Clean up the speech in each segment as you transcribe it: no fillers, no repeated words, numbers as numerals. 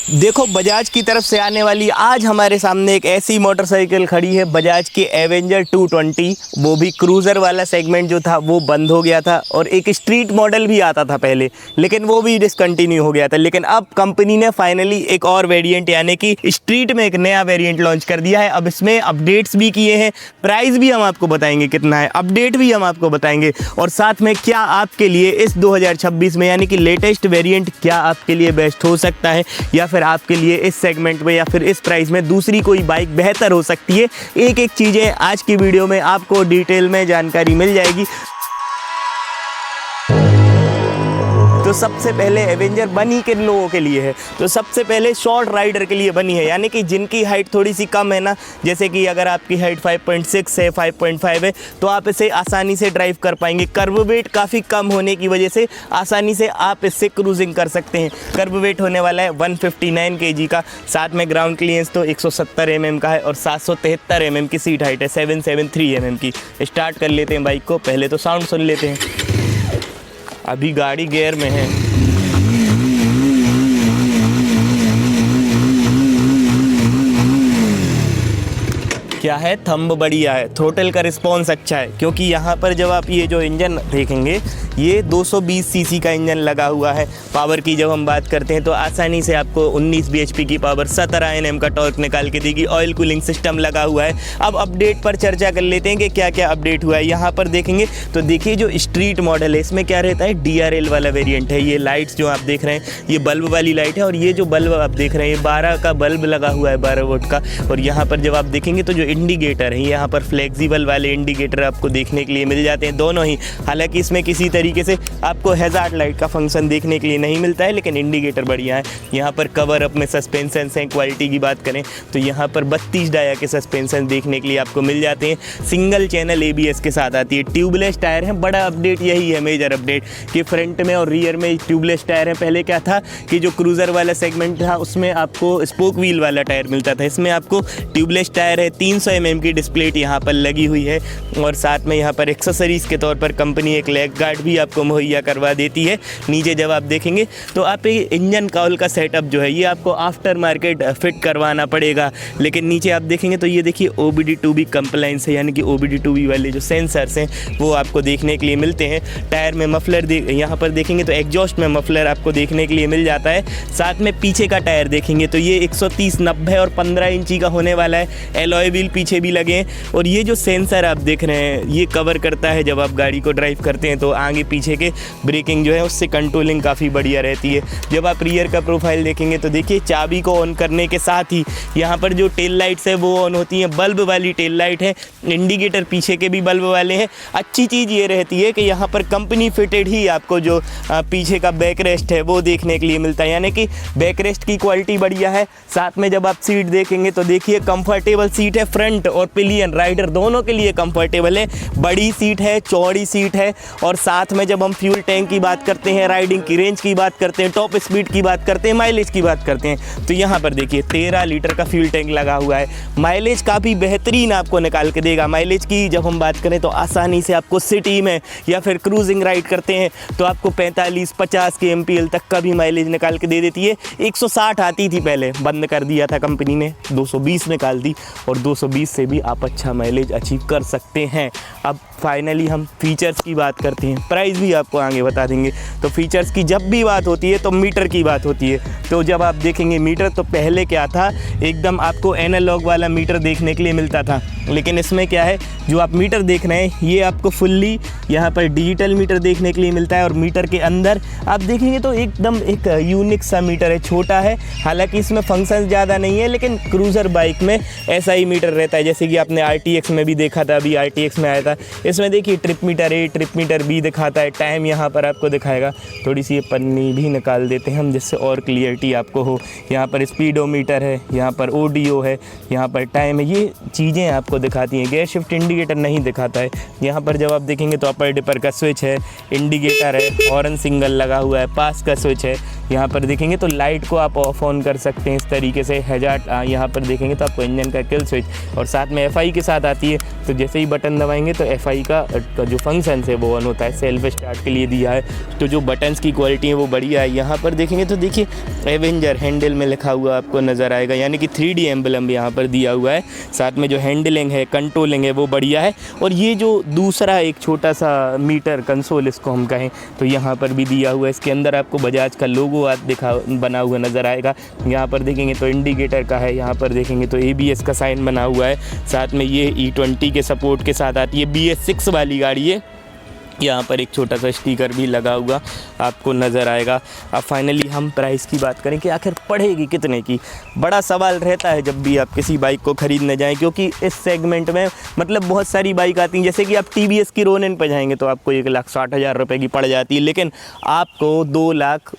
देखो बजाज की तरफ से आने वाली आज हमारे सामने एक ऐसी मोटरसाइकिल खड़ी है, बजाज की एवेंजर 220। वो भी क्रूज़र वाला सेगमेंट जो था वो बंद हो गया था और एक स्ट्रीट मॉडल भी आता था पहले, लेकिन वो भी डिसकंटिन्यू हो गया था। लेकिन अब कंपनी ने फाइनली एक और वेरिएंट यानी कि स्ट्रीट में एक नया वेरिएंट लॉन्च कर दिया है। अब इसमें अपडेट्स भी किए हैं, प्राइस भी हम आपको बताएंगे कितना है, अपडेट भी हम आपको बताएंगे, और साथ में क्या आपके लिए इस 2026 में यानी कि लेटेस्ट वेरिएंट क्या आपके लिए बेस्ट हो सकता है, या फिर आपके लिए इस सेगमेंट में या फिर इस प्राइस में दूसरी कोई बाइक बेहतर हो सकती है। एक एक चीज़ें आज की वीडियो में आपको डिटेल में जानकारी मिल जाएगी। तो सबसे पहले एवेंजर बनी किन लोगों के लिए है, तो सबसे पहले शॉर्ट राइडर के लिए बनी है, यानी कि जिनकी हाइट थोड़ी सी कम है ना, जैसे कि अगर आपकी हाइट 5.6 है, 5.5 है, तो आप इसे आसानी से ड्राइव कर पाएंगे। कर्व वेट काफ़ी कम होने की वजह से आसानी से आप इससे क्रूजिंग कर सकते हैं। कर्व वेट होने वाला है 159 kg का, साथ में ग्राउंड क्लियरेंस तो 170 mm का है और 773 mm की सीट हाइट है, 773 mm की। स्टार्ट कर लेते हैं बाइक को, पहले तो साउंड सुन लेते हैं। अभी गाड़ी गियर में है। क्या है, थंब बढ़िया है, थ्रोटल का रिस्पॉन्स अच्छा है, क्योंकि यहाँ पर जब आप ये जो इंजन देखेंगे ये 220 सीसी का इंजन लगा हुआ है। पावर की जब हम बात करते हैं तो आसानी से आपको 19 bhp की पावर, 17 Nm का टॉर्क निकाल के देगी। ऑयल कूलिंग सिस्टम लगा हुआ है। अब अपडेट पर चर्चा कर लेते हैं कि क्या क्या अपडेट हुआ है। यहाँ पर देखेंगे तो देखिए जो स्ट्रीट मॉडल है इसमें क्या रहता है, DRL वाला वेरिएंट है। ये लाइट्स जो आप देख रहे हैं ये बल्ब वाली लाइट है, और ये जो बल्ब आप देख रहे हैं 12 का बल्ब लगा हुआ है, 12 वोल्ट का। और यहाँ पर जब आप देखेंगे तो जो इंडिकेटर है, यहाँ पर फ्लेक्सिबल वाले इंडिकेटर आपको देखने के लिए मिल जाते हैं दोनों ही। हालांकि इसमें किसी तरीके से आपको हैजार्ड लाइट का फंक्शन देखने के लिए नहीं मिलता है, लेकिन इंडिकेटर बढ़िया है। यहाँ पर कवर अप में सस्पेंशन हैं, क्वालिटी की बात करें तो यहाँ पर 32 डाया के सस्पेंशन देखने के लिए आपको मिल जाते हैं। सिंगल चैनल ABS के साथ आती है। ट्यूबलेस टायर है। बड़ा अपडेट यही है, मेजर अपडेट, कि फ्रंट में और रियर में ट्यूबलेस टायर है। पहले क्या था कि जो क्रूज़र वाला सेगमेंट था उसमें आपको स्पोक व्हील वाला टायर मिलता था, इसमें आपको ट्यूबलेस टायर है। 300 mm की डिस्प्ले यहाँ पर लगी हुई है, और साथ में यहाँ पर एक्सेसरीज़ के तौर पर कंपनी एक लेग गार्ड भी आपको मुहैया करवा देती है। नीचे जब आप देखेंगे तो आप इंजन कॉल का सेटअप जो है ये आपको आफ्टर मार्केट फिट करवाना पड़ेगा। लेकिन नीचे आप देखेंगे तो ये देखिए OBD2B कंप्लाइंस है, यानी कि OBD2B वाले जो सेंसर्स हैं वो आपको देखने के लिए मिलते हैं। टायर में मफलर यहाँ पर देखेंगे तो एग्जॉस्ट में मफलर आपको देखने के लिए मिल जाता है। साथ में पीछे का टायर देखेंगे तो ये 130/90 और 15 इंची का होने वाला है। एलॉय व्हील पीछे भी लगे हैं, और ये जो सेंसर आप देख रहे हैं ये कवर करता है जब आप गाड़ी को ड्राइव करते हैं तो आगे पीछे के ब्रेकिंग जो है उससे कंट्रोलिंग काफ़ी बढ़िया रहती है। जब आप रियर का प्रोफाइल देखेंगे तो देखिए चाबी को ऑन करने के साथ ही यहाँ पर जो टेल लाइट्स है वो ऑन होती हैं। बल्ब वाली टेल लाइट है, इंडिकेटर पीछे के भी बल्ब वाले हैं। अच्छी चीज़ ये रहती है कि यहाँ पर कंपनी फिटेड ही आपको जो पीछे का बैक रेस्ट है वो देखने के लिए मिलता है, यानी कि बैक रेस्ट की क्वालिटी बढ़िया है। साथ में जब आप सीट देखेंगे तो देखिए कंफर्टेबल सीट है, फ्रंट और पिलियन राइडर दोनों के लिए कंफर्टेबल है। बड़ी सीट है, चौड़ी सीट है, और साथ में जब हम फ्यूल टैंक की बात करते हैं, राइडिंग की रेंज की बात करते हैं, टॉप स्पीड की बात करते हैं, माइलेज की बात करते हैं, तो यहाँ पर देखिए 13 लीटर का फ्यूल टैंक लगा हुआ है। माइलेज काफ़ी बेहतरीन आपको निकाल के देगा। माइलेज की जब हम बात करें तो आसानी से आपको सिटी में या फिर क्रूजिंग राइड करते हैं तो आपको 45-50 के MPL तक का भी माइलेज निकाल के दे देती है। 160 आती थी पहले, बंद कर दिया था कंपनी ने, 220 निकाल दी, और 220 से भी आप अच्छा माइलेज अचीव कर सकते हैं। अब फाइनली हम फीचर्स की बात करते हैं, प्राइस भी आपको आगे बता देंगे। तो फीचर्स की जब भी बात होती है तो मीटर की बात होती है। तो जब आप देखेंगे मीटर तो पहले क्या था, एकदम आपको एनालॉग वाला मीटर देखने के लिए मिलता था, लेकिन इसमें क्या है, जो आप मीटर देख रहे हैं ये आपको फुल्ली यहाँ पर डिजिटल मीटर देखने के लिए मिलता है। और मीटर के अंदर आप देखेंगे तो एकदम एक यूनिक सा मीटर है, छोटा है, हालांकि इसमें फंक्शन ज़्यादा नहीं है, लेकिन क्रूज़र बाइक में ऐसा ही मीटर रहता है, जैसे कि आपने RTX में भी देखा था, अभी RTX में आया था। इसमें देखिए trip meter A, trip meter B दिखाता है। टाइम यहाँ पर आपको दिखाएगा। थोड़ी सी ये पन्नी भी निकाल देते हैं हम जिससे और क्लियरिटी आपको हो। यहाँ पर स्पीडोमीटर है, यहाँ पर ऑडियो है, यहाँ पर टाइम है, ये चीज़ें आपको दिखाती हैं। गेयर शिफ्ट इंडिकेटर नहीं दिखाता है। यहाँ पर जब आप देखेंगे तो अपर डिपर का स्विच है, इंडिकेटर है, हॉर्न सिंगल लगा हुआ है, पास का स्विच है, यहाँ पर देखेंगे तो लाइट को आप ऑफ ऑन कर सकते हैं इस तरीके से। हैजार्ड यहाँ पर देखेंगे तो आपको इंजन का किल स्विच और साथ में FI के साथ आती है, तो जैसे ही बटन दबाएंगे तो FI का जो फंक्शन है वो ऑन होता है। सेल्फ स्टार्ट के लिए दिया है, तो जो बटन्स की क्वालिटी है वो बढ़िया है। यहाँ पर देखेंगे तो देखिए एवेंजर हैंडल में लिखा हुआ आपको नज़र आएगा, यानी कि 3D एम्बलम यहाँ पर दिया हुआ है। साथ में जो हैंडलिंग है, कंट्रोलिंग है वो बढ़िया है। और ये जो दूसरा एक छोटा सा मीटर कंसोल इसको हम कहें तो यहाँ पर भी दिया हुआ है। इसके अंदर आपको बजाज का लोगो बना हुआ नज़र आएगा। यहाँ पर देखेंगे तो इंडिकेटर का है, यहाँ पर देखेंगे तो ABS का साइन बना हुआ है। साथ में ये E20 के सपोर्ट के साथ आती है, BS6 वाली गाड़ी है। यहाँ पर एक छोटा सा स्टिकर भी लगा हुआ आपको नज़र आएगा। अब फाइनली हम प्राइस की बात करें कि आखिर पड़ेगी कितने की। बड़ा सवाल रहता है जब भी आप किसी बाइक को ख़रीदने जाएं, क्योंकि इस सेगमेंट में मतलब बहुत सारी बाइक आती हैं। जैसे कि आप TVS की रोनिन पे जाएंगे तो आपको 1,60,000 रुपये की पड़ जाती है, लेकिन आपको 2 लाख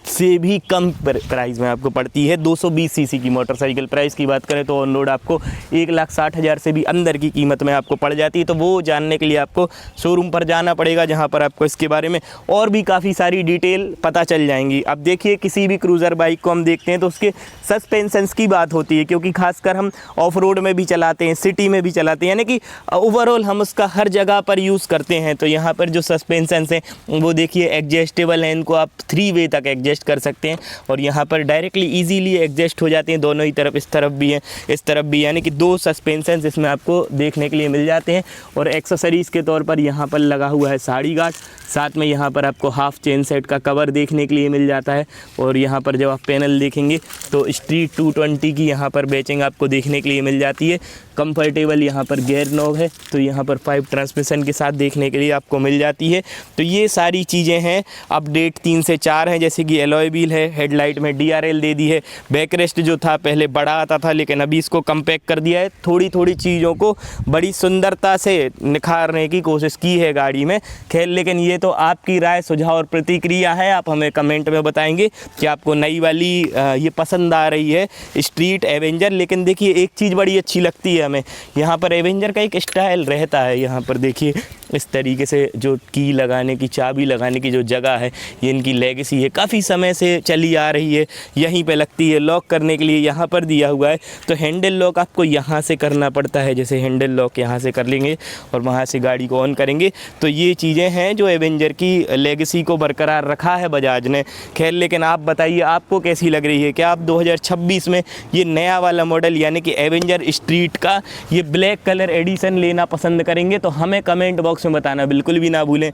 से भी कम प्राइस में आपको पड़ती है। 220 सीसी की मोटरसाइकिल प्राइस की बात करें तो ऑन रोड आपको 1,60,000 से भी अंदर की कीमत में आपको पड़ जाती है। तो वो जानने के लिए आपको शोरूम पर जाना पड़ेगा, जहां पर आपको इसके बारे में और भी काफ़ी सारी डिटेल पता चल जाएंगी। अब देखिए किसी भी क्रूज़र बाइक को हम देखते हैं तो उसके सस्पेंशंस की बात होती है, क्योंकि खासकर हम ऑफ रोड में भी चलाते हैं, सिटी में भी चलाते हैं, यानी कि ओवरऑल हम उसका हर जगह पर यूज़ करते हैं। तो यहाँ पर जो सस्पेंशंस हैं वो देखिए एडजस्टेबल हैं, इनको आप 3 वे तक एडजस्ट कर सकते हैं और यहाँ पर डायरेक्टली इजीली एडजस्ट हो जाते हैं दोनों ही तरफ, इस तरफ भी है इस तरफ भी, यानी कि 2 सस्पेंशंस इसमें आपको देखने के लिए मिल जाते हैं। और एक्सेसरीज़ के तौर पर यहाँ पर लगा हुआ है साड़ी गार्ड, साथ में यहाँ पर आपको हाफ चेन सेट का कवर देखने के लिए मिल जाता है। और यहाँ पर जब आप पैनल देखेंगे तो स्ट्रीट 220 की यहाँ पर बैचिंग आपको देखने के लिए मिल जाती है। कंफर्टेबल यहाँ पर गियर नॉब है, तो यहाँ पर 5 ट्रांसमिशन के साथ देखने के लिए आपको मिल जाती है। तो ये सारी चीज़ें हैं। अपडेट 3 से 4 हैं, जैसे कि एलॉय व्हील है, हेडलाइट में DRL दे दी है, बैकरेस्ट जो था पहले बड़ा आता था लेकिन अभी इसको कम्पैक्ट कर दिया है। थोड़ी थोड़ी चीज़ों को बड़ी सुंदरता से निखारने की कोशिश की है गाड़ी में। खैर, लेकिन ये तो आपकी राय, सुझाव और प्रतिक्रिया है। आप हमें कमेंट में बताएंगे कि आपको नई वाली ये पसंद आ रही है स्ट्रीट एवेंजर। लेकिन देखिए एक चीज़ बड़ी अच्छी लगती है हमें, यहाँ पर एवेंजर का एक स्टाइल रहता है। यहाँ पर देखिए इस तरीके से जो की लगाने की, चाबी लगाने की जो जगह है, ये इनकी लेगेसी है, काफ़ी समय से चली आ रही है। यहीं पे लगती है, लॉक करने के लिए यहाँ पर दिया हुआ है। तो हैंडल लॉक आपको यहाँ से करना पड़ता है, जैसे हैंडल लॉक यहाँ से कर लेंगे और वहाँ से गाड़ी को ऑन करेंगे। तो ये चीज़ें हैं जो एवेंजर की लेगेसी को बरकरार रखा है बजाज ने। खैर, लेकिन आप बताइए आपको कैसी लग रही है? क्या आप 2026 में ये नया वाला मॉडल यानी कि एवेंजर स्ट्रीट का ये ब्लैक कलर एडिशन लेना पसंद करेंगे? तो हमें कमेंट बॉक्स में बताना बिल्कुल भी ना भूलें।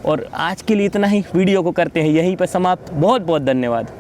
और आज के लिए इतना ही, वीडियो को करते हैं यहीं पर समाप्त। बहुत बहुत धन्यवाद।